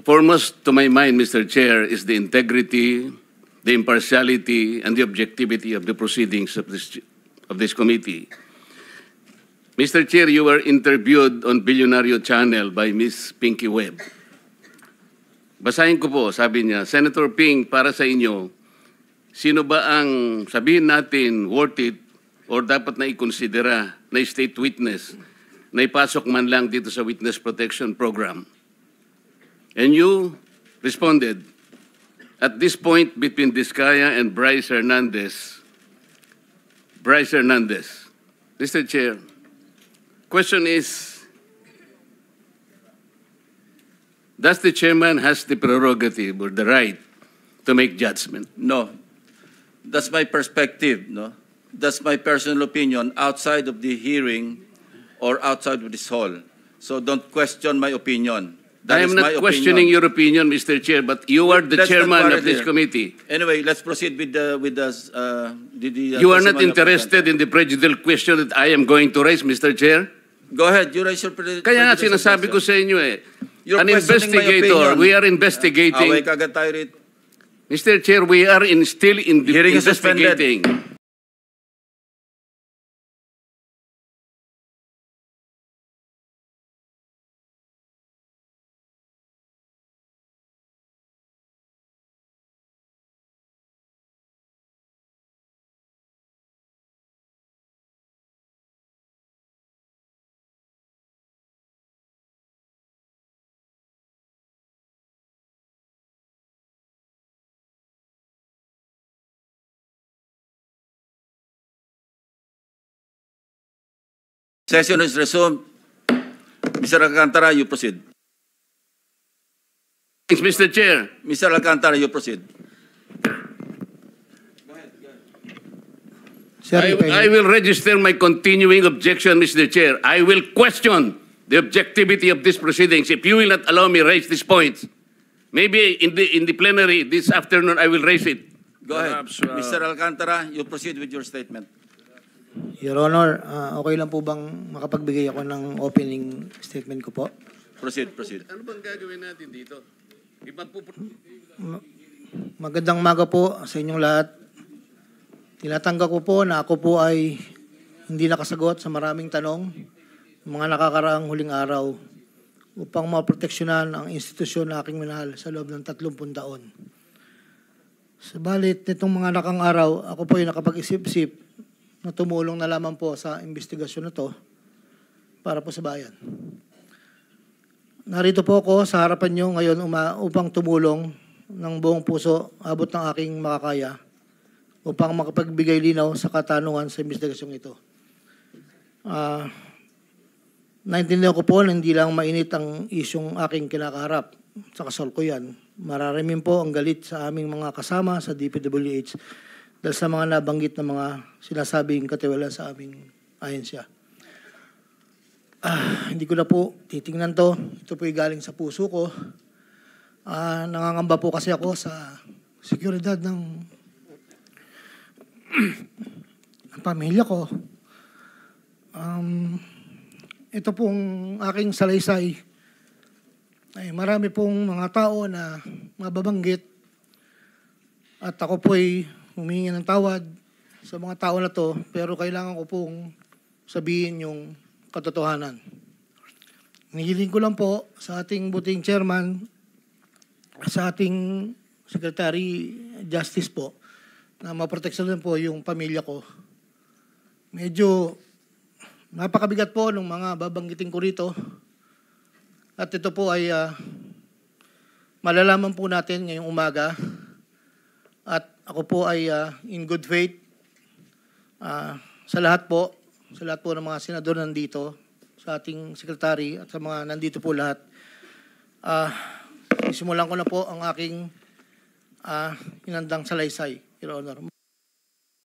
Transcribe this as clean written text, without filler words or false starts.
foremost to my mind, Mr. Chair, is the integrity, the impartiality, and the objectivity of the proceedings of this committee. Mr. Chair, you were interviewed on Billionario Channel by Ms. Pinky Webb. Basahin ko po, sabi niya, Senator Ping, para sa inyo, sino ba ang sabihin natin worth it or dapat na ikonsidera na state witness na ipasok man lang dito sa Witness Protection Program? And you responded, at this point between Diskaya and Bryce Hernandez, Mr. Chair, question is, does the chairman has the prerogative or the right to make judgment? No. That's my perspective, no? That's my personal opinion outside of the hearing or outside of this hall. So don't question my opinion. I am not questioning your opinion, Mr. Chair, but you are the chairman of this committee. Anyway, let's proceed with the You are not interested in the prejudicial question that I am going to raise, Mr. Chair? Go ahead, you raise your Kaya nga sinasabi ko sa inyo eh. An investigator, we are investigating. Away kagad tayo rito. Mr. Chair, we are still investigating. Session is resumed. Mr. Alcantara, you proceed. Thanks, Mr. Chair. Mr. Alcantara, you proceed. I will register my continuing objection, Mr. Chair. I will question the objectivity of these proceedings if you will not allow me raise these points. Maybe in the plenary this afternoon, I will raise it. Go ahead. Mr. Alcantara, you proceed with your statement. Your Honor, okay lang po bang makapagbigay ako ng opening statement ko po? Proceed. Ano bang gagawin natin dito? Magandang umaga po sa inyong lahat. Tinatanggap ko po na ako po ay hindi nakasagot sa maraming tanong mga nakakaraang huling araw upang maproteksyonan ang institusyon na aking minahal sa loob ng 30 taon. Subalit nitong mga nakang araw, ako po ay nakapag-isip-isip na tumulong na lamang po sa investigasyon na to para po sa bayan. Narito po ako sa harapan nyo ngayon upang tumulong ng buong puso, abot ng aking makakaya, upang makapagbigay linaw sa katanungan sa investigasyong ito. Naintindihan ko po na hindi lang mainit ang isyong aking kinakaharap sa kasalukuyan. Mararamin po ang galit sa aming mga kasama sa DPWH dahil sa mga nabanggit na mga sinasabing katiwala sa aming ahensya. Hindi ko na po titingnan to. Ito po'y galing sa puso ko. Nangangamba po kasi ako sa seguridad ng pamilya ko. Ito pong aking salaysay ay marami pong mga tao na mababanggit at ako po'y humingi ng tawad sa mga tao na to, pero kailangan ko pong sabihin yung katotohanan. Hinihiling ko lang po sa ating buting chairman, sa ating Secretary Justice po, na maproteksyonan po yung pamilya ko. Medyo napakabigat po ng mga babanggitin ko rito. At ito po ay malalaman po natin ngayong umaga. At ako po ay in good faith sa lahat po ng mga senador nandito, sa ating sekretary at sa mga nandito po lahat. Simulan ko na po ang aking inandang salaysay, Your Honor.